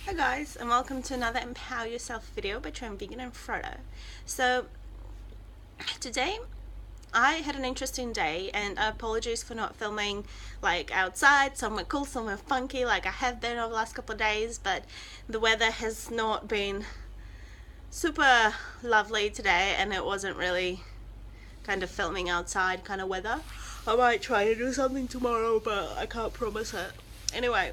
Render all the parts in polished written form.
Hi guys, and welcome to another Empower Yourself video by Trend Vegan and Frodo. So today I had an interesting day, and apologies for not filming like outside, somewhere cool, somewhere funky like I have been over the last couple of days, but the weather has not been super lovely today and it wasn't really kind of filming outside kind of weather. I might try to do something tomorrow, but I can't promise it. Anyway,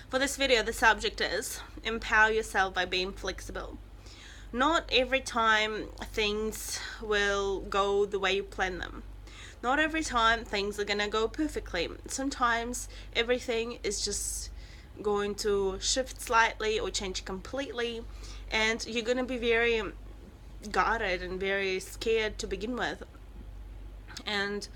for this video, the subject is empower yourself by being flexible. Not every time things will go the way you plan them. Not every time things are gonna go perfectly. Sometimes everything is just going to shift slightly or change completely, and you're gonna be very guarded and very scared to begin with. And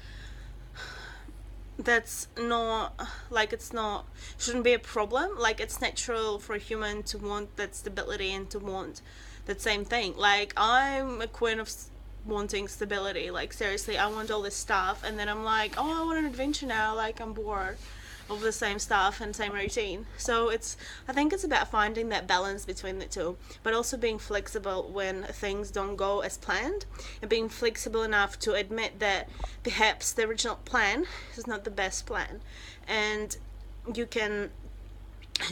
that's not like, it's not, shouldn't be a problem. Like, it's natural for a human to want that stability and to want that same thing. Like, I'm a queen of wanting stability. Like, seriously, I want all this stuff, and then I'm like, oh, I want an adventure now. Like, I'm bored of the same stuff and same routine. So I think it's about finding that balance between the two, but also being flexible when things don't go as planned, and being flexible enough to admit that perhaps the original plan is not the best plan, and you can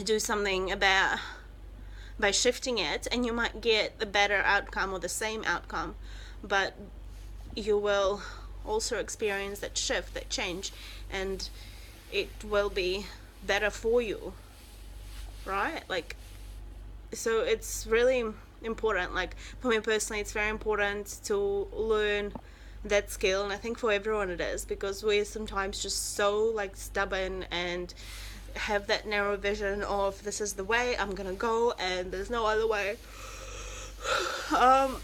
do something about by shifting it, and you might get the better outcome or the same outcome, but you will also experience that shift, that change, and it will be better for you, right? Like, so it's really important. Like, for me personally, it's very important to learn that skill, and I think for everyone it is, because we're sometimes just so like stubborn and have that narrow vision of this is the way I'm gonna go and there's no other way. I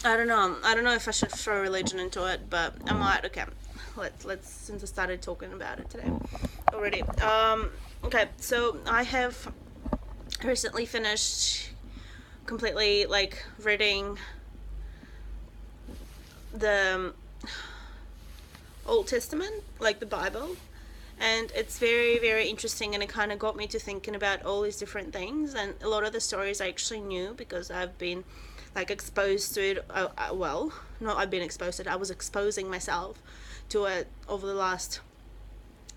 don't know if I should throw religion into it, but I might. Okay, let's since I started talking about it today already. Okay, so I have recently finished completely like reading the Old Testament, like the Bible, and it's very, very interesting, and it kind of got me to thinking about all these different things, and a lot of the stories I actually knew because I've been like exposed to it. Well, not I've been exposed to it, I was exposing myself to it over the last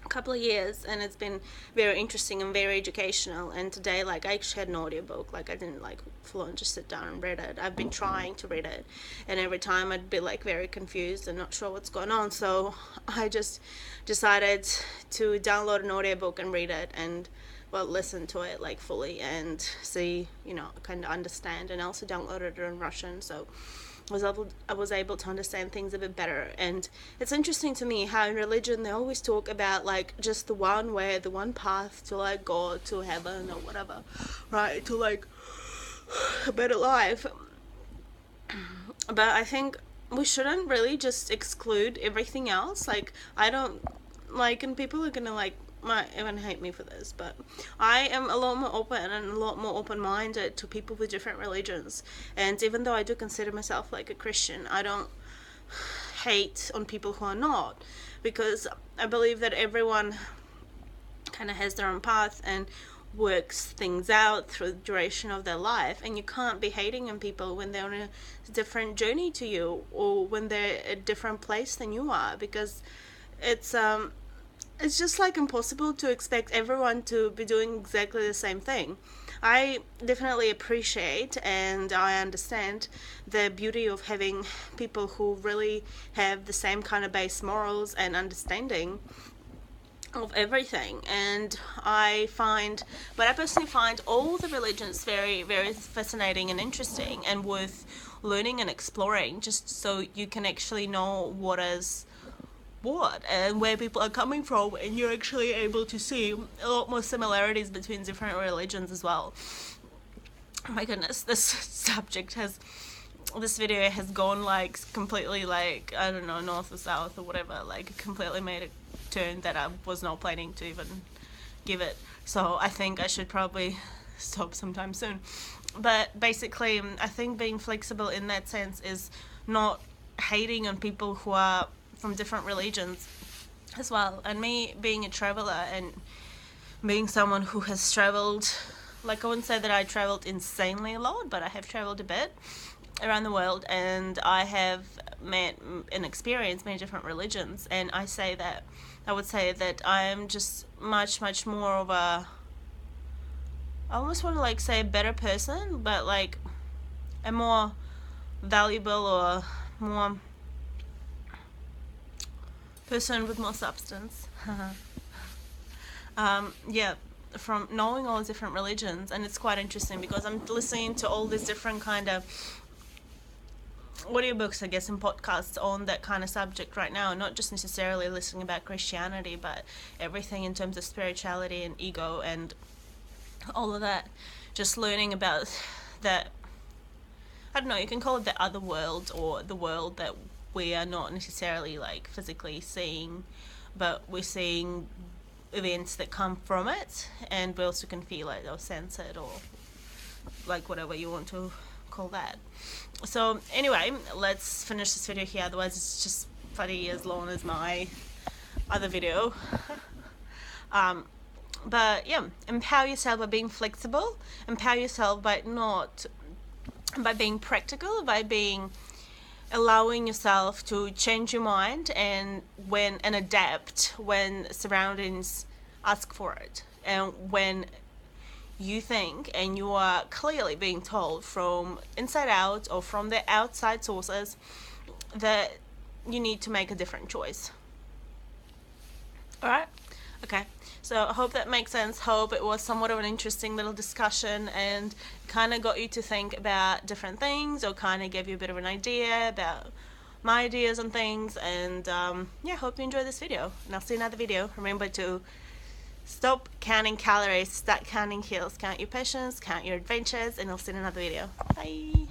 couple of years, and it's been very interesting and very educational. And today, like, I actually had an audiobook. Like, I didn't like full on just sit down and read it. I've been trying to read it, and every time I'd be like very confused and not sure what's going on, so I just decided to download an audiobook and read it, and well, listen to it like fully and see, kind of understand. And also downloaded it in Russian, so I was able to understand things a bit better. And it's interesting to me how in religion they always talk about like just the one way, the one path to like God, to heaven or whatever, right? To like a better life. But I think we shouldn't really just exclude everything else. Like, I don't like, and people are gonna like might even hate me for this, but I am a lot more open and a lot more open-minded to people with different religions. And even though I do consider myself like a Christian, I don't hate on people who are not, because I believe that everyone kind of has their own path and works things out through the duration of their life, and you can't be hating on people when they're on a different journey to you, or when they're at a different place than you are, because it's just like impossible to expect everyone to be doing exactly the same thing. I definitely appreciate and I understand the beauty of having people who really have the same kind of base morals and understanding of everything. And I personally find all the religions very, very fascinating and interesting and worth learning and exploring, just so you can actually know what is what and where people are coming from, and you're actually able to see a lot more similarities between different religions as well. Oh my goodness, this video has gone like completely like, I don't know, north or south or whatever, like completely made a turn that I was not planning to even give it. So I think I should probably stop sometime soon. But basically, I think being flexible in that sense is not hating on people who are from different religions as well. And me being a traveler and being someone who has traveled, like, I wouldn't say that I traveled insanely a lot, but I have traveled a bit around the world, and I have met and experienced many different religions, and I would say that I'm just much more of a, I almost want to like say a better person, but like a more valuable or more person with more substance. Yeah, from knowing all these different religions, and it's quite interesting because I'm listening to all these different kind of audiobooks, I guess, and podcasts on that kind of subject right now, not just necessarily listening about Christianity, but everything in terms of spirituality and ego and all of that. Just learning about that, I don't know, you can call it the other world, or the world that we are not necessarily like physically seeing, but we're seeing events that come from it, and we also can feel it or sense it, or like whatever you want to call that. So anyway, let's finish this video here, otherwise it's just bloody as long as my other video. But yeah, empower yourself by being flexible, empower yourself by being practical, by being allowing yourself to change your mind and adapt when surroundings ask for it, and when you think and you are clearly being told from inside out or from the outside sources that you need to make a different choice. Alright? Okay, so I hope that makes sense. Hope it was somewhat of an interesting little discussion and kind of got you to think about different things, or kind of gave you a bit of an idea about my ideas on things. And yeah, hope you enjoyed this video, and I'll see you in another video. Remember to stop counting calories, start counting kills, count your passions, count your adventures, and I'll see you in another video. Bye!